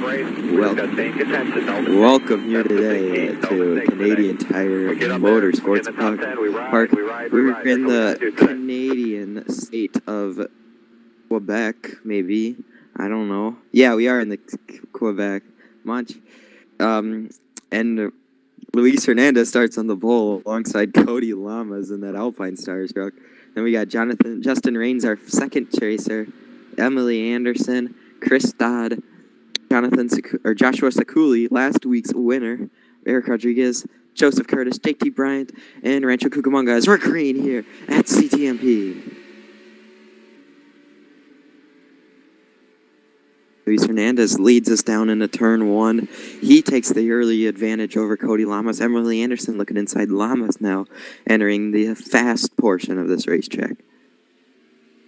Welcome here today to Canadian Tire Motorsports Park. We're in the Canadian state of Quebec, maybe. I don't know. Yeah, we are in the Quebec. And Luis Hernandez starts on the pole alongside Cody Lamas in that Alpine Stars truck. Then we got Justin Raines, our second chaser, Emily Anderson, Chris Dodd, Joshua Sakuli, last week's winner, Eric Rodriguez, Joseph Curtis, JT Bryant, and Rancho Cucamonga as we're green here at CTMP. Luis Hernandez leads us down into turn one. He takes the early advantage over Cody Lamas. Emily Anderson looking inside Lamas now, entering the fast portion of this racetrack.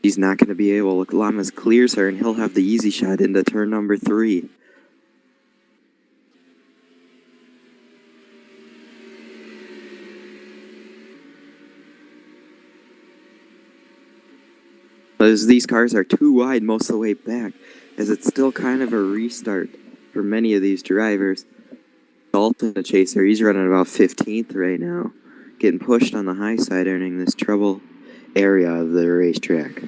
He's not going to be able. Lamas clears her, and he'll have the easy shot into turn number 3. As these cars are too wide most of the way back, as it's still kind of a restart for many of these drivers. Dalton, the chaser, he's running about 15th right now, getting pushed on the high side, earning this trouble area of the racetrack.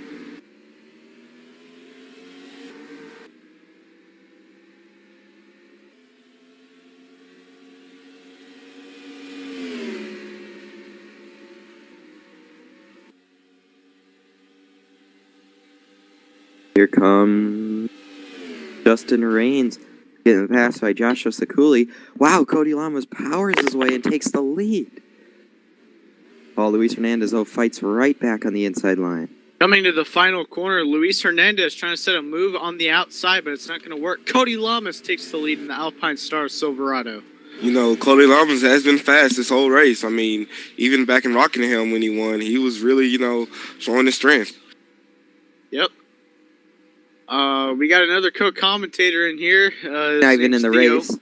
Here comes Justin Raines, getting passed by Joshua Sakuli. Wow, Cody Lamas powers his way and takes the lead. Luis Hernandez, fights right back on the inside line. Coming to the final corner, Luis Hernandez trying to set a move on the outside, but it's not going to work. Cody Lamas takes the lead in the Alpine Star Silverado. You know, Cody Lamas has been fast this whole race. I mean, even back in Rockingham when he won, he was really, showing his strength. Yep. We got another co-commentator in here. Not even in the Theo. race.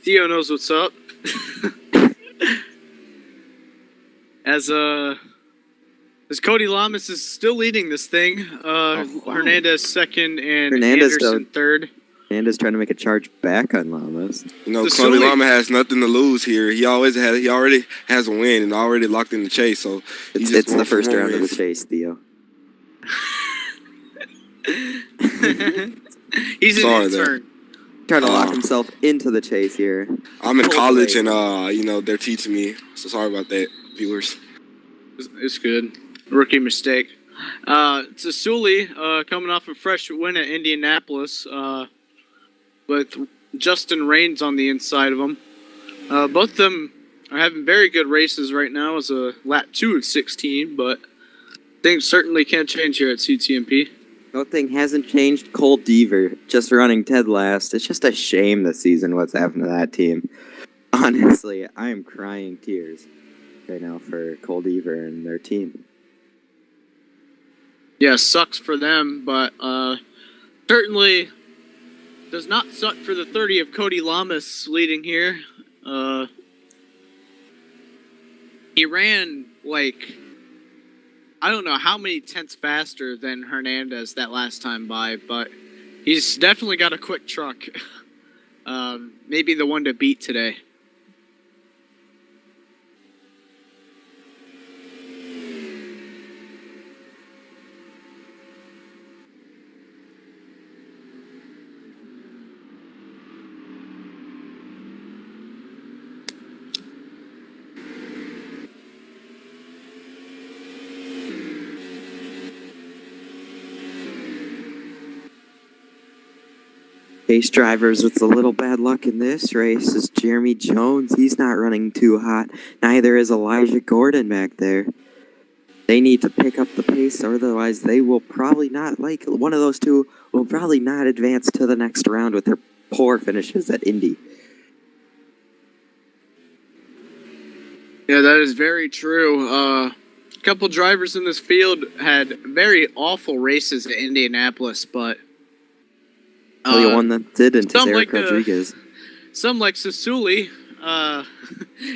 Theo knows what's up. As Cody Lamas is still leading this thing. Hernandez second and Anderson third. Hernandez trying to make a charge back on Lamas. Cody Lamas has nothing to lose here. He already has a win and already locked in the chase. So it's the first round of the chase, Theo. He's an intern. Trying to lock himself into the chase here. I'm in college and they're teaching me. So sorry about that, viewers. It's good. Rookie mistake. Sasuli coming off a fresh win at Indianapolis with Justin Raines on the inside of him. Both of them are having very good races right now as a lap 2 of 16, but things certainly can't change here at CTMP. Nothing hasn't changed. Cole Deaver just running dead last. It's just a shame this season what's happened to that team. Honestly, I am crying tears right now for Cole Deaver and their team. Yeah, sucks for them, but certainly does not suck for the 30 of Cody Lamas leading here. He ran I don't know how many tenths faster than Hernandez that last time by, but he's definitely got a quick truck. Maybe the one to beat today. Race drivers with a little bad luck in this race is Jeremy Jones. He's not running too hot. Neither is Elijah Gordon back there. They need to pick up the pace, or otherwise they will probably not, one of those two will probably not advance to the next round with their poor finishes at Indy. Yeah, that is very true. A couple drivers in this field had very awful races at Indianapolis, but the one that didn't is Eric Rodriguez. Some like Sasuli,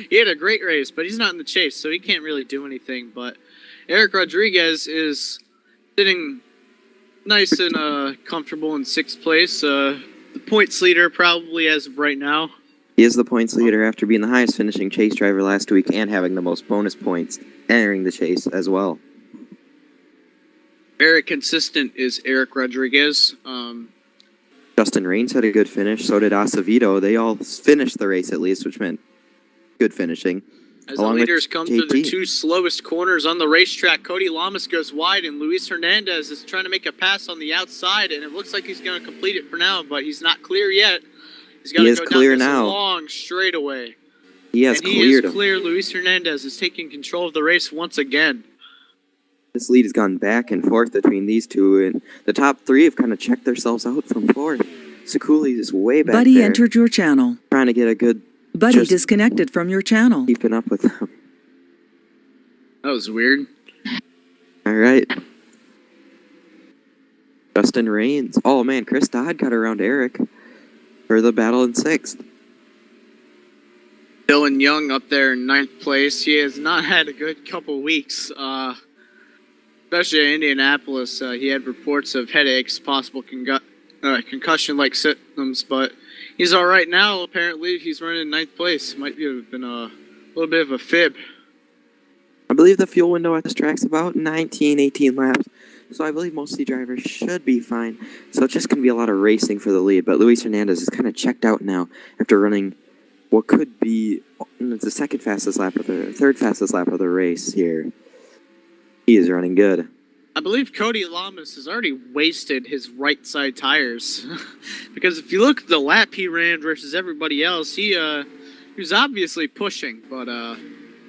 he had a great race, but he's not in the chase, so he can't really do anything. But Eric Rodriguez is sitting nice and comfortable in 6th place. The points leader probably as of right now. He is the points leader after being the highest finishing chase driver last week and having the most bonus points entering the chase as well. Very consistent is Eric Rodriguez. Justin Rains had a good finish. So did Acevedo. They all finished the race at least, which meant good finishing. As the leaders come through the 2 slowest corners on the racetrack, Cody Lamas goes wide, and Luis Hernandez is trying to make a pass on the outside, and it looks like he's going to complete it for now, but he's not clear yet. He's got to go down this long straightaway. He is clear. Luis Hernandez is taking control of the race once again. This lead has gone back and forth between these two, and the top 3 have kind of checked themselves out from 4th. Sakuli is way back Buddy there. entered your channel. Trying to get a good... Buddy disconnected from your channel. Keeping up with them. That was weird. All right. Justin Rains. Oh, man, Chris Dodd got around Eric for the battle in 6th. Dylan Young up there in 9th place. He has not had a good couple weeks, especially in Indianapolis. He had reports of headaches, possible concussion-like symptoms, but he's all right now. Apparently, he's running in 9th place. Might have been a little bit of a fib. I believe the fuel window at this track's about 19, 18 laps. So I believe most of the drivers should be fine. So it's just going to be a lot of racing for the lead. But Luis Hernandez is kind of checked out now after running what could be the third fastest lap of the race here. He is running good. I believe Cody Lamas has already wasted his right side tires. Because if you look at the lap he ran versus everybody else, he was obviously pushing, but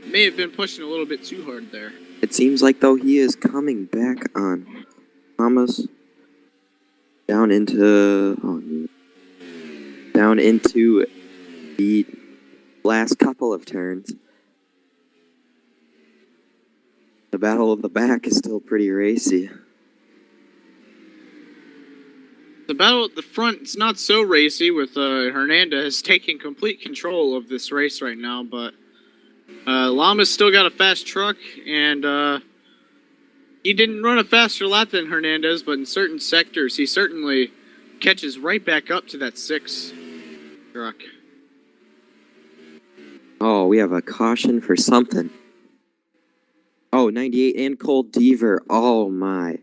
may have been pushing a little bit too hard there. It seems like, though, he is coming back on. Lamas down into the last couple of turns. The battle of the back is still pretty racy. The battle at the front is not so racy with Hernandez taking complete control of this race right now, but Lama's still got a fast truck, and he didn't run a faster lap than Hernandez, but in certain sectors he certainly catches right back up to that 6 truck. Oh, we have a caution for something. Oh, 98 and Cole Deaver. Oh, my.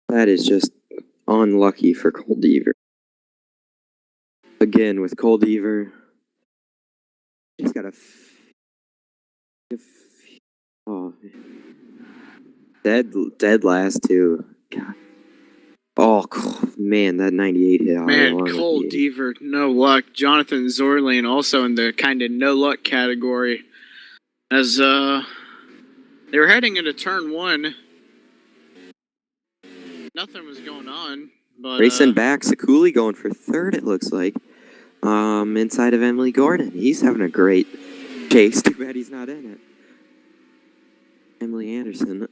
That is just unlucky for Cole Deaver. Again, with Cole Deaver, he's got dead last too. God. Oh, man, that 98 hit. Man, Cole Deaver, no luck. Jonathan Zorlane also in the kind of no luck category. As they were heading into turn 1, nothing was going on. But racing back, Sakuli going for 3rd, it looks like. Inside of Emily Gordon. He's having a great chase. Too bad he's not in it. Emily Anderson.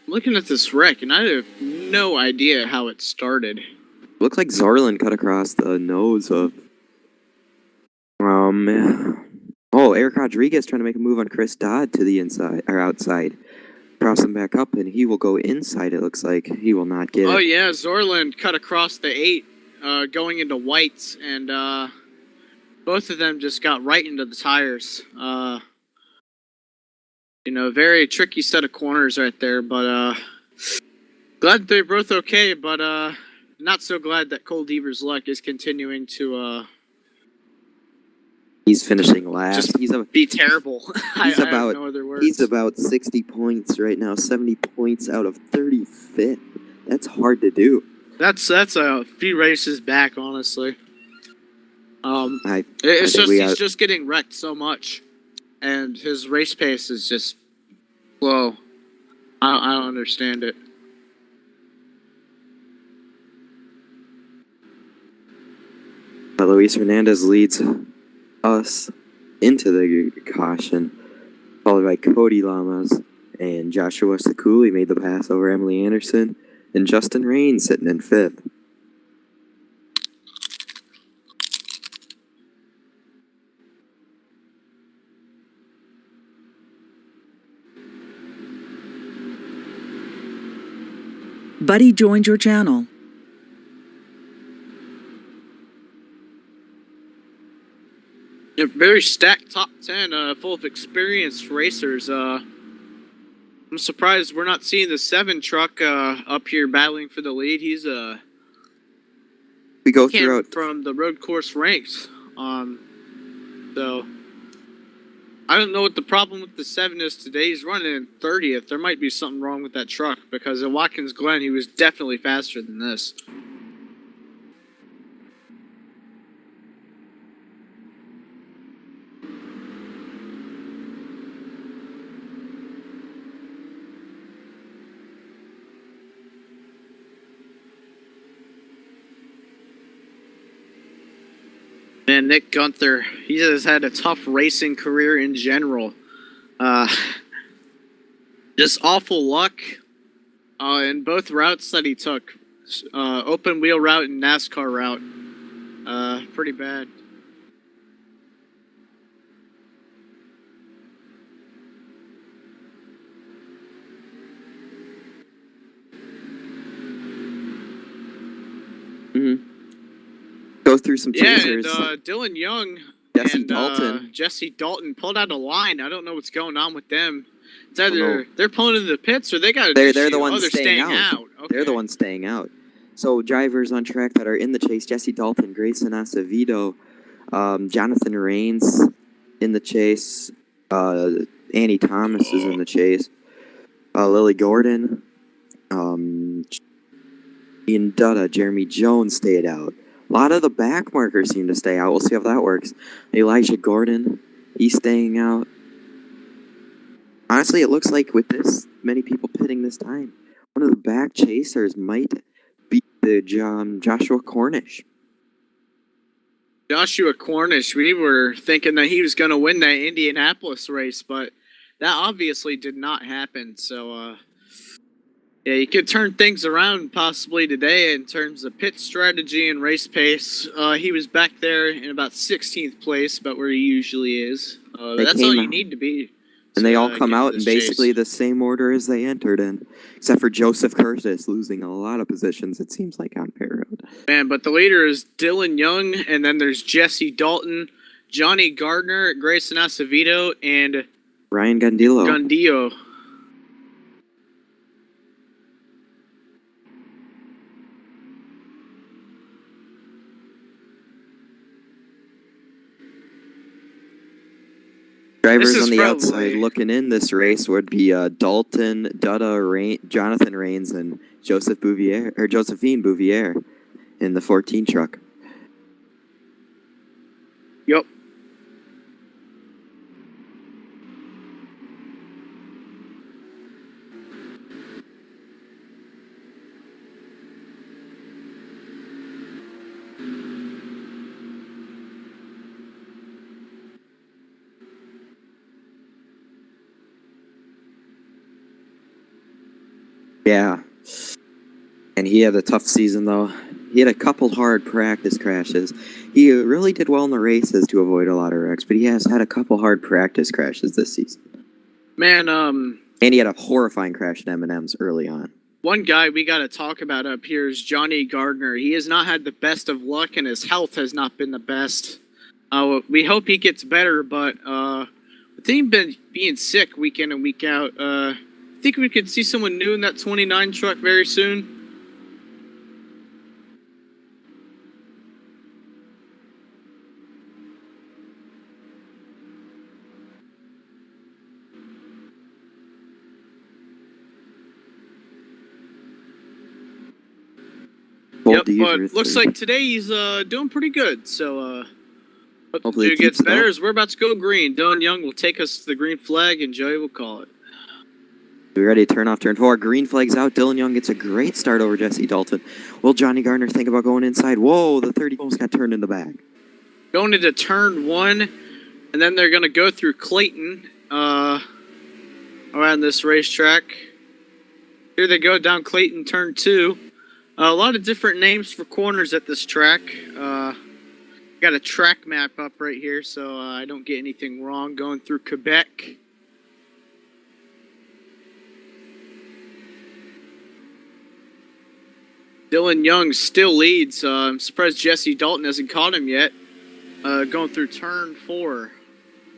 Looking at this wreck, and I have no idea how it started. Looks like Zorlin cut across the nose of... Oh, Eric Rodriguez trying to make a move on Chris Dodd to the inside, or outside. Cross him back up, and he will go inside, it looks like. He will not get it. Oh, yeah, Zorlin cut across the 8, going into whites, and both of them just got right into the tires. Very tricky set of corners right there, but glad they're both okay, but not so glad that Cole Deaver's luck is continuing to he's finishing last. Be terrible. I have no other words. He's about 60 points right now, 70 points out of 35th. That's hard to do. That's a few races back, honestly. He's just getting wrecked so much, and his race pace is just slow. I don't understand it. But Luis Hernandez leads us into the caution, followed by Cody Lamas and Joshua Sakuli made the pass over Emily Anderson, and Justin Rains sitting in 5th. Buddy joined your channel. A very stacked top 10, full of experienced racers. I'm surprised we're not seeing the 7 truck up here battling for the lead. He's We go came throughout. from the road course ranks. So I don't know what the problem with the 7 is today. He's running in 30th. There might be something wrong with that truck because at Watkins Glen he was definitely faster than this. Man, Nick Gunther, he has had a tough racing career in general. Just awful luck in both routes that he took. Open wheel route and NASCAR route. Pretty bad. Go through some Yeah, chasers. and Dylan Young Jesse and Dalton. Jesse Dalton pulled out a line. I don't know what's going on with them. It's don't either know. they're pulling into the pits or they got. They're the ones oh, they're staying staying out. Okay. They're the ones staying out. So drivers on track that are in the chase: Jesse Dalton, Grayson Acevedo, Jonathan Rains in the chase. Annie Thomas is in the chase. Lily Gordon. Ian Dutta, Jeremy Jones stayed out. A lot of the back markers seem to stay out. We'll see how that works. Elijah Gordon, he's staying out. Honestly, it looks like with this many people pitting this time, one of the back chasers might be the Joshua Cornish. Joshua Cornish, we were thinking that he was going to win that Indianapolis race, but that obviously did not happen. So, yeah, you could turn things around possibly today in terms of pit strategy and race pace. He was back there in about 16th place, about where he usually is. That's all you need to be. And they all come out in basically the same order as they entered in, except for Joseph Curtis losing a lot of positions, it seems like, on pit road. Man, but the leader is Dylan Young, and then there's Jesse Dalton, Johnny Gardner, Grayson Acevedo, and Ryan Gandillo. Drivers on the outside looking in this race would be Dalton, Dutta, Jonathan Rains, and Josephine Bouvier in the 14 truck. Yep. Yeah. And he had a tough season, though. He had a couple hard practice crashes. He really did well in the races to avoid a lot of wrecks, but he has had a couple hard practice crashes this season. Man, and he had a horrifying crash at M&M's early on. One guy we got to talk about up here is Johnny Gardner. He has not had the best of luck, and his health has not been the best. We hope he gets better, but with him being sick week in and week out, I think we could see someone new in that 29 truck very soon. Yep, but looks like today he's doing pretty good. So hopefully it gets better as we're about to go green. Dylan Young will take us to the green flag, and Joey will call it. We ready to turn off turn 4. Green flag's out. Dylan Young gets a great start over Jesse Dalton. Will Johnny Gardner think about going inside? Whoa, the 30 almost got turned in the back. Going into turn 1, and then they're going to go through Clayton around this racetrack. Here they go down Clayton turn 2. A lot of different names for corners at this track. Got a track map up right here, so I don't get anything wrong going through Quebec. Dylan Young still leads. I'm surprised Jesse Dalton hasn't caught him yet. Going through turn 4.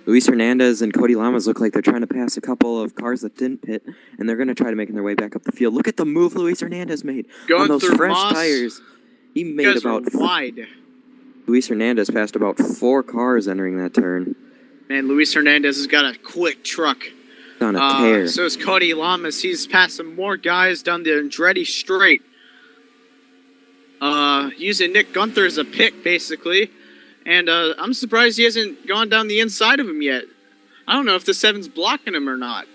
Luis Hernandez and Cody Lamas look like they're trying to pass a couple of cars that didn't pit, and they're going to try to make their way back up the field. Look at the move Luis Hernandez made Going on those through fresh Moss. tires. He You made guys are about wide. Luis Hernandez passed about 4 cars entering that turn. Man, Luis Hernandez has got a quick truck. On a tear. So is Cody Lamas. He's passing more guys down the Andretti Straight. Using Nick Gunther as a pick, basically. And I'm surprised he hasn't gone down the inside of him yet. I don't know if the 7's blocking him or not.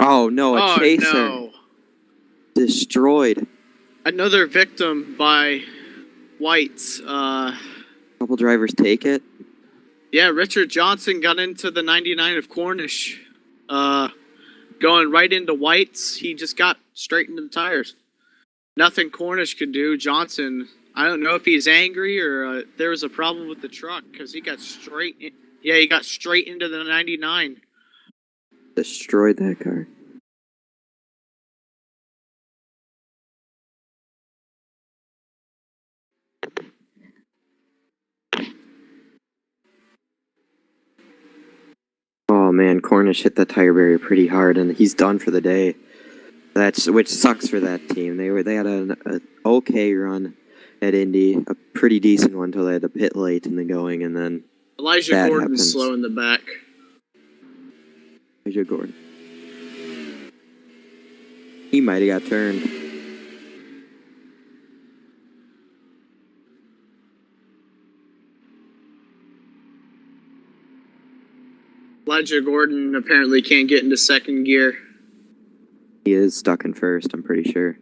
Oh no, a chaser. No. Destroyed. Another victim by Whites. Couple drivers take it. Yeah, Richard Johnson got into the 99 of Cornish. Going right into Whites. He just got straight into the tires. Nothing Cornish could do. Johnson, I don't know if he's angry or there was a problem with the truck because he got straight in. Yeah, he got straight into the 99. Destroyed that car. Oh man, Cornish hit the tire barrier pretty hard, and he's done for the day. Which sucks for that team. They had an okay run at Indy, a pretty decent one until they had to pit late in the going, and then Elijah that Gordon's happens. slow in the back. Elijah Gordon. He might have got turned. Elijah Gordon apparently can't get into second gear. He is stuck in first, I'm pretty sure.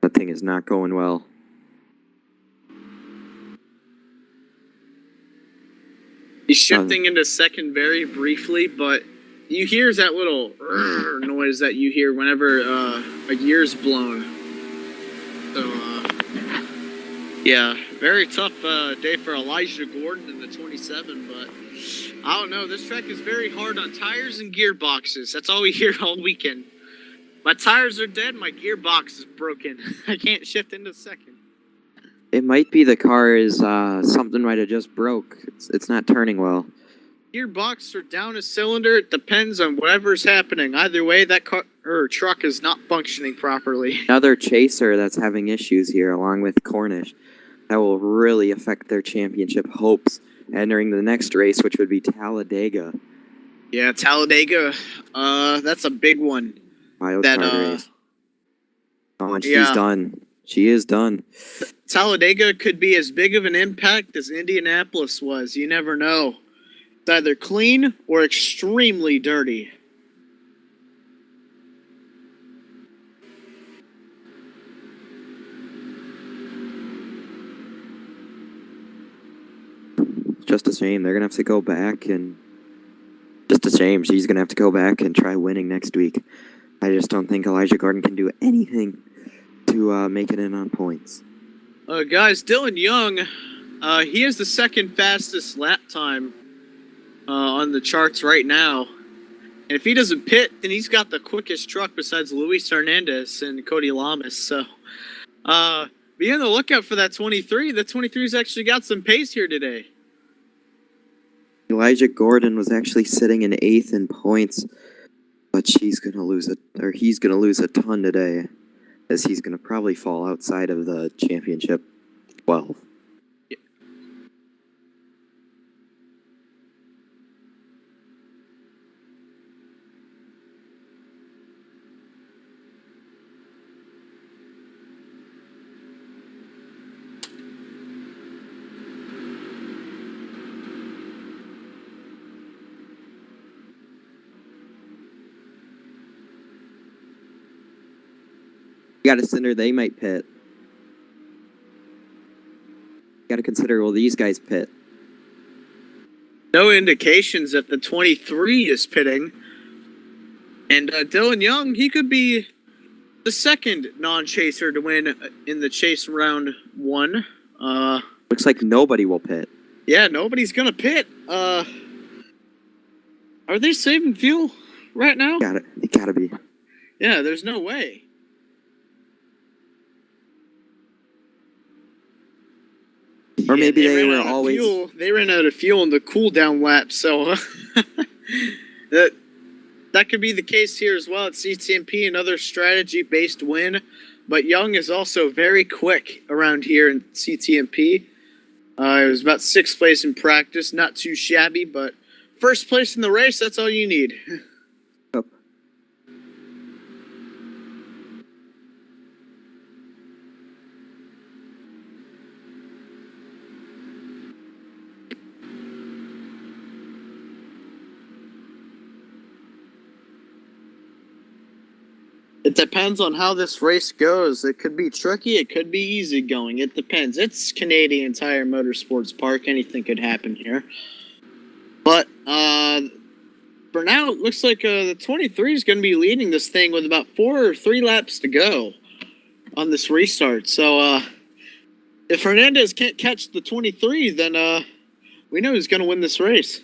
That thing is not going well. He's shifting into second very briefly, but you hear that little noise that you hear whenever a gear's blown. So, yeah, very tough day for Elijah Gordon in the 27, but I don't know. This track is very hard on tires and gearboxes. That's all we hear all weekend. My tires are dead. My gearbox is broken. I can't shift into second. It might be the car is something might have just broke. It's not turning well. Gearbox or down a cylinder. It depends on whatever's happening. Either way, that car or truck is not functioning properly. Another chaser that's having issues here, along with Cornish. That will really affect their championship hopes entering the next race, which would be Talladega. Yeah, Talladega. That's a big one. Wild card race. Oh, and she's done. She is done. Talladega could be as big of an impact as Indianapolis was. You never know. It's either clean or extremely dirty. Just a shame. They're going to have to go back and... Just a shame. She's going to have to go back and try winning next week. I just don't think Elijah Gordon can do anything to make it in on points. Guys, Dylan Young, he has the second fastest lap time on the charts right now. And if he doesn't pit, then he's got the quickest truck besides Luis Hernandez and Cody Lamas. So be on the lookout for that 23. The 23's actually got some pace here today. Elijah Gordon was actually sitting in 8th in points, but he's going to lose a ton today, as he's going to probably fall outside of the championship 12. Yeah. You got to consider they might pit. You got to consider, will these guys pit? No indications that the 23 is pitting. And Dylan Young, he could be the second non-chaser to win in the chase round 1. Looks like nobody will pit. Yeah, nobody's gonna pit. Are they saving fuel right now? It gotta be. Yeah, there's no way. Or maybe Yeah, they were always. They ran out of fuel in the cool down lap, so that could be the case here as well at CTMP. Another strategy-based win, but Young is also very quick around here in CTMP. It was about 6th place in practice, not too shabby, but first place in the race, that's all you need. Yep. It depends on how this race goes. It could be tricky. It could be easy going. It depends. It's Canadian Tire Motorsports Park. Anything could happen here. But for now, it looks like the 23 is going to be leading this thing with about 4 or 3 laps to go on this restart. So if Hernandez can't catch the 23, then we know who's going to win this race.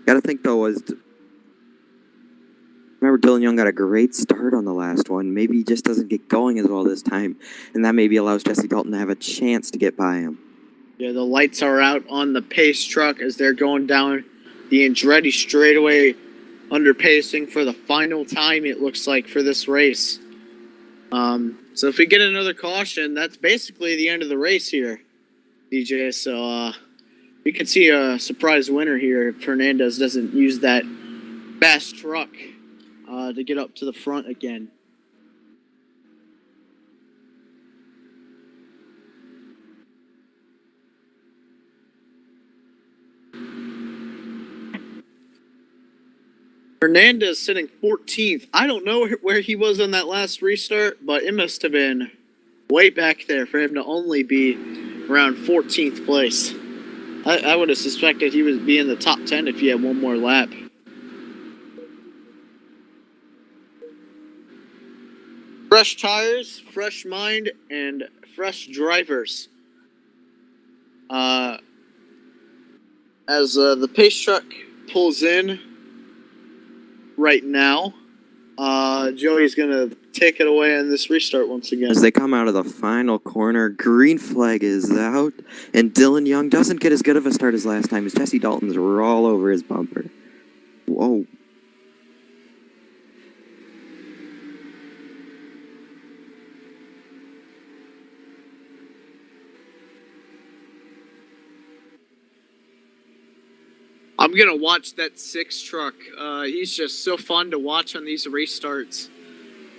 Gotta think though remember Dylan Young got a great start on the last one. Maybe he just doesn't get going as well this time, and that maybe allows Jesse Dalton to have a chance to get by him. Yeah, the lights are out on the pace truck as they're going down the Andretti straightaway, under pacing for the final time, it looks like, for this race. So if we get another caution, that's basically the end of the race here, DJ. So we could see a surprise winner here if Hernandez doesn't use that fast truck to get up to the front again. Hernandez sitting 14th. I don't know where he was on that last restart, but it must have been way back there for him to only be around 14th place. I would have suspected he would be in the top 10 if he had one more lap. Fresh tires, fresh mind, and fresh drivers. As the pace truck pulls in right now, Joey's going to take it away on this restart once again. As they come out of the final corner, green flag is out, and Dylan Young doesn't get as good of a start as last time as Jesse Dalton's all over his bumper. Whoa. I'm going to watch that 6 truck. He's just so fun to watch on these restarts.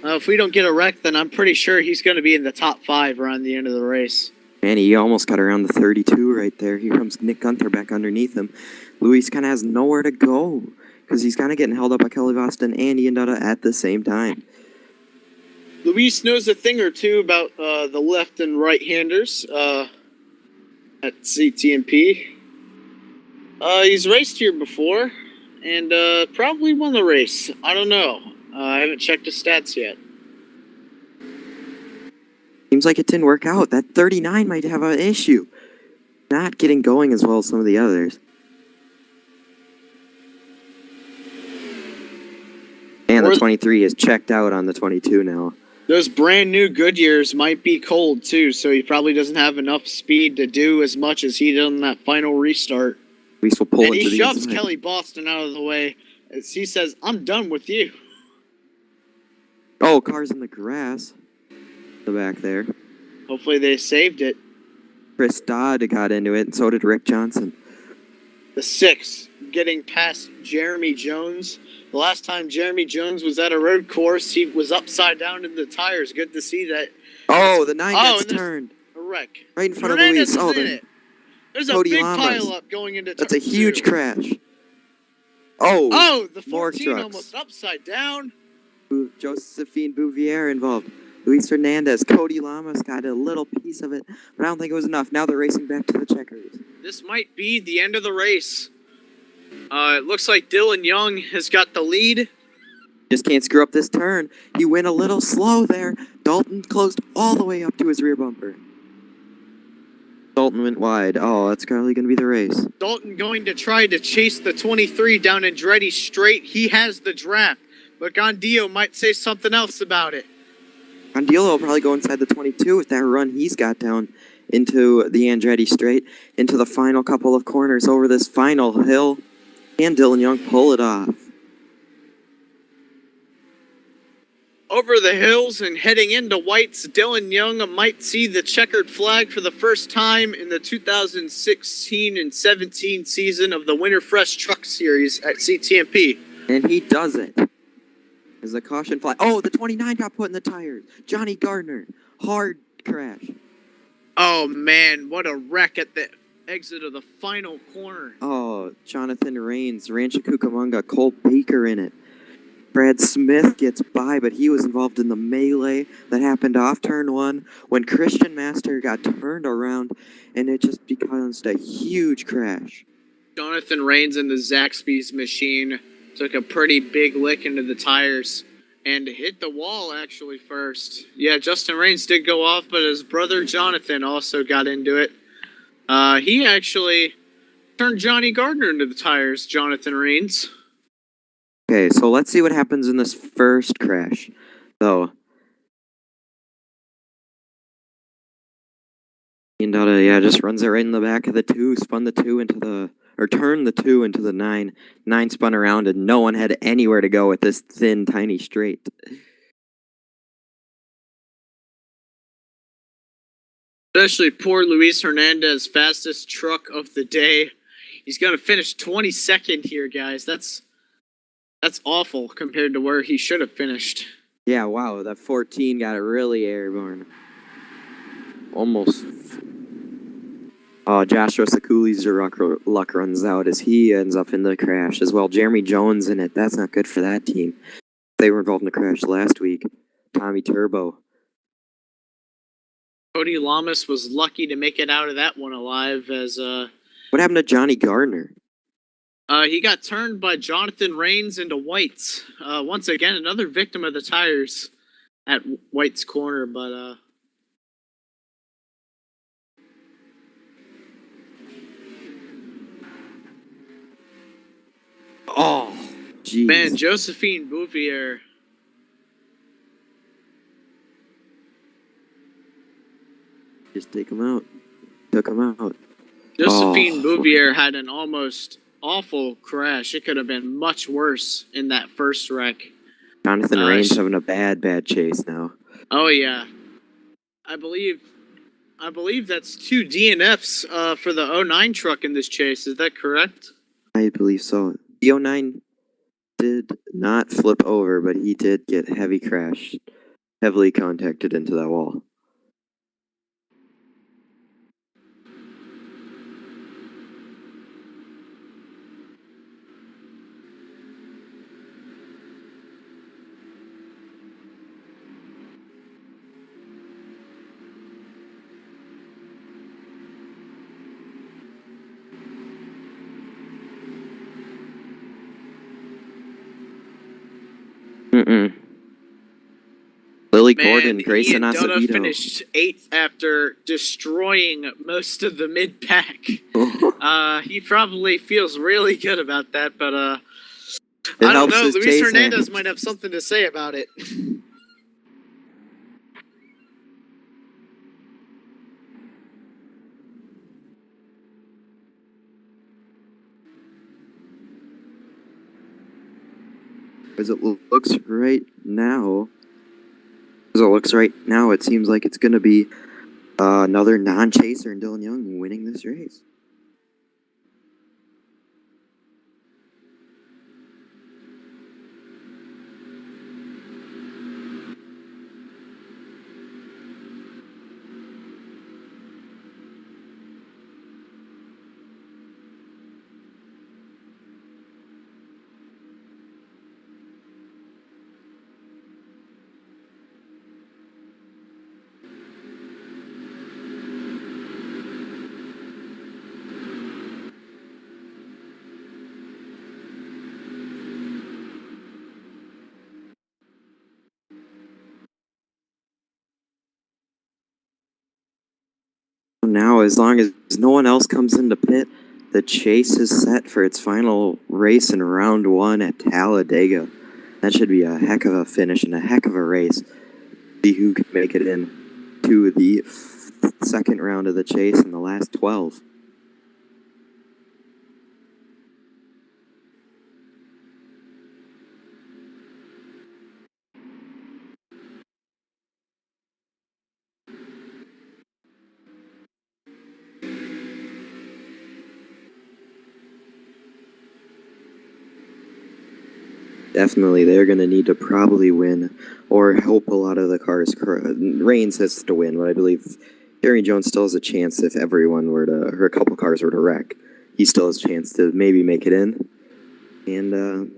If we don't get a wreck, then I'm pretty sure he's going to be in the top 5 around the end of the race. Man, he almost got around the 32 right there. Here comes Nick Gunther back underneath him. Luis kind of has nowhere to go because he's kind of getting held up by Kelly Boston and Ian Dutta at the same time. Luis knows a thing or two about the left and right-handers at CTMP. He's raced here before and probably won the race. I don't know. I haven't checked his stats yet. Seems like it didn't work out. That 39 might have an issue. Not getting going as well as some of the others. And the 23 is checked out on the 22 now. Those brand new Goodyears might be cold too, so he probably doesn't have enough speed to do as much as he did on that final restart. Luis will pull and into he the shoves inside. Kelly Boston out of the way as he says, "I'm done with you." Oh, car's in the grass. The back there. Hopefully they saved it. Chris Dodd got into it, and so did Rick Johnson. The 6 getting past Jeremy Jones. The last time Jeremy Jones was at a road course, he was upside down in the tires. Good to see that. Oh, the 9 gets turned. A wreck. Right in front Hernandez of Luis. is in it. There's Cody a big Lamas. pile up going into That's a turn huge 2. crash. Oh, The more 14 trucks. almost upside down. Josephine Bouvier involved. Luis Hernandez, Cody Lamas got a little piece of it, but I don't think it was enough. Now they're racing back to the checkers. This might be the end of the race. It looks like Dylan Young has got the lead. Just can't screw up this turn. He went a little slow there. Dalton closed all the way up to his rear bumper. Dalton went wide. Oh, that's probably going to be the race. Dalton going to try to chase the 23 down Andretti straight. He has the draft, but Gondillo might say something else about it. Gondillo will probably go inside the 22 with that run he's got down into the Andretti straight, into the final couple of corners over this final hill. And Dylan Young pull it off. Over the hills and heading into White's, Dylan Young might see the checkered flag for the first time in the 2016 and 17 season of the Winterfresh Truck Series at CTMP. And he does it. As the caution flag. Oh, the 29 got put in the tires. Johnny Gardner. Hard crash. Oh man, what a wreck at the exit of the final corner. Oh, Jonathan Rains, Rancho Cucamonga, Cole Baker in it. Brad Smith gets by, but he was involved in the melee that happened off turn 1 when Christian Master got turned around, and it just becomes a huge crash. Jonathan Rains in the Zaxby's machine took a pretty big lick into the tires and hit the wall actually first. Yeah, Justin Rains did go off, but his brother Jonathan also got into it. He actually turned Johnny Gardner into the tires, Jonathan Rains. Okay, so let's see what happens in this first crash, though. Yeah, just runs it right in the back of the 2, spun the 2 into the, or turned the 2 into the 9. 9 spun around, and no one had anywhere to go with this thin, tiny straight. Especially poor Luis Hernandez, fastest truck of the day. He's going to finish 22nd here, guys. That's awful compared to where he should have finished. Yeah, wow, that 14 got it really airborne. Almost. Oh, Joshua Sakuli's luck runs out as he ends up in the crash as well. Jeremy Jones in it. That's not good for that team. They were involved in the crash last week. Tommy Turbo. Cody Lamas was lucky to make it out of that one alive as What happened to Johnny Gardner? he got turned by Jonathan Rains into White's. Once again, another victim of the tires at White's corner, but Oh, jeez. man, Josephine Bouvier. Just take him out. Took him out. Josephine Bouvier had an almost awful crash. It could have been much worse in that first wreck. Jonathan Rains having a bad chase now. Oh yeah, I believe that's 2 DNFs for the 09 truck in this chase. Is that correct? I believe so. The 09 did not flip over, but he did get heavily contacted into that wall. Lily Gordon, Grayson Ian Dutta Acevedo. finished 8th after destroying most of the mid-pack. He probably feels really good about that, but I don't know. Luis Hernandez might have something to say about it. As it looks right now, it seems like it's going to be another non-chaser and Dylan Young winning this race. Now, as long as no one else comes into pit, the chase is set for its final race in round 1 at Talladega. That should be a heck of a finish and a heck of a race. See who can make it in to the second round of the chase in the last 12. Definitely, they're going to need to probably win or help a lot of the cars. Reigns has to win, but I believe Jerry Jones still has a chance if everyone were to, or a couple cars were to wreck. He still has a chance to maybe make it in. And,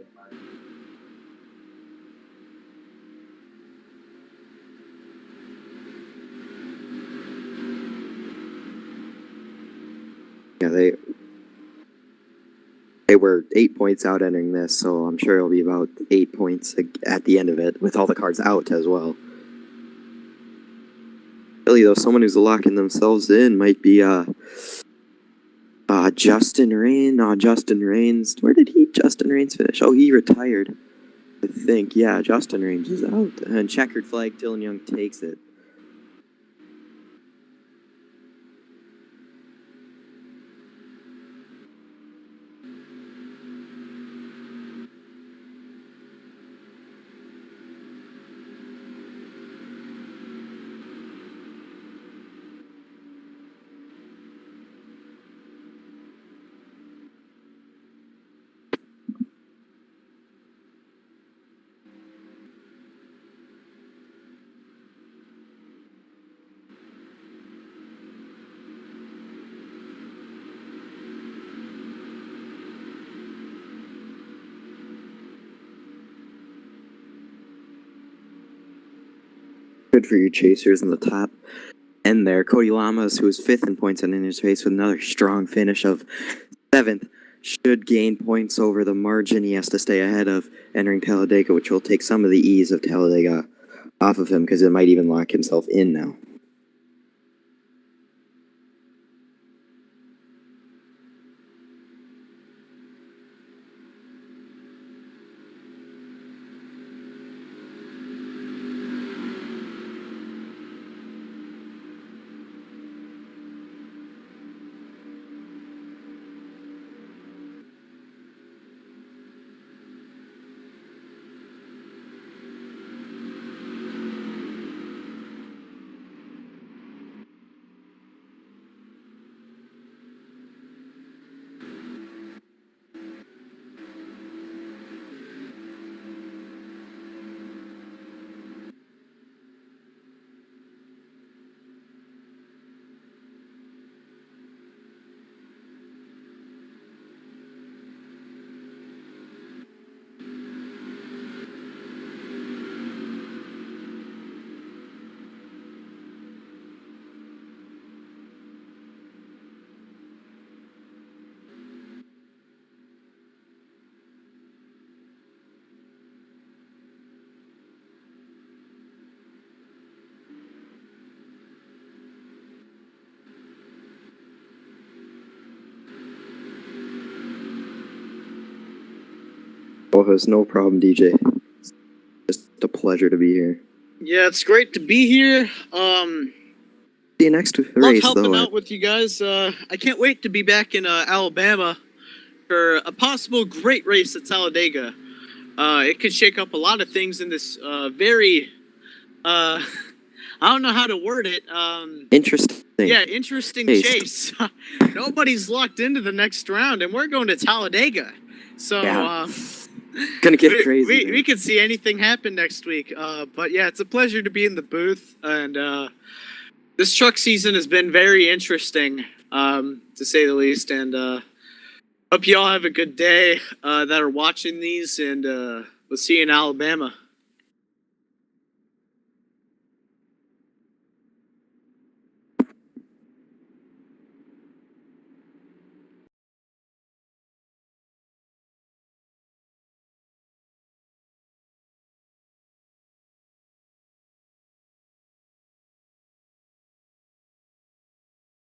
yeah, they were 8 points out entering this, so I'm sure it'll be about 8 points at the end of it, with all the cards out as well. Really, though, someone who's locking themselves in might be Justin Reigns. Where did Justin Reigns finish? Oh, he retired. I think, yeah, Justin Reigns is out. And checkered flag, Dylan Young takes it. Good for your chasers in the top end there. Cody Lamas, who was 5th in points in his race with another strong finish of 7th, should gain points over the margin he has to stay ahead of entering Talladega, which will take some of the ease of Talladega off of him because it might even lock himself in now. Oh, it's no problem, DJ. Just a pleasure to be here. Yeah, it's great to be here. See you next race, love helping though. out with you guys. I can't wait to be back in Alabama for a possible great race at Talladega. It could shake up a lot of things in this very I don't know how to word it. Interesting. Yeah, interesting chase. Nobody's locked into the next round, and we're going to Talladega. So, Yeah. Gonna get crazy. We could see anything happen next week. But yeah, it's a pleasure to be in the booth, and this truck season has been very interesting, to say the least. And hope you all have a good day that are watching these, and we'll see you in Alabama.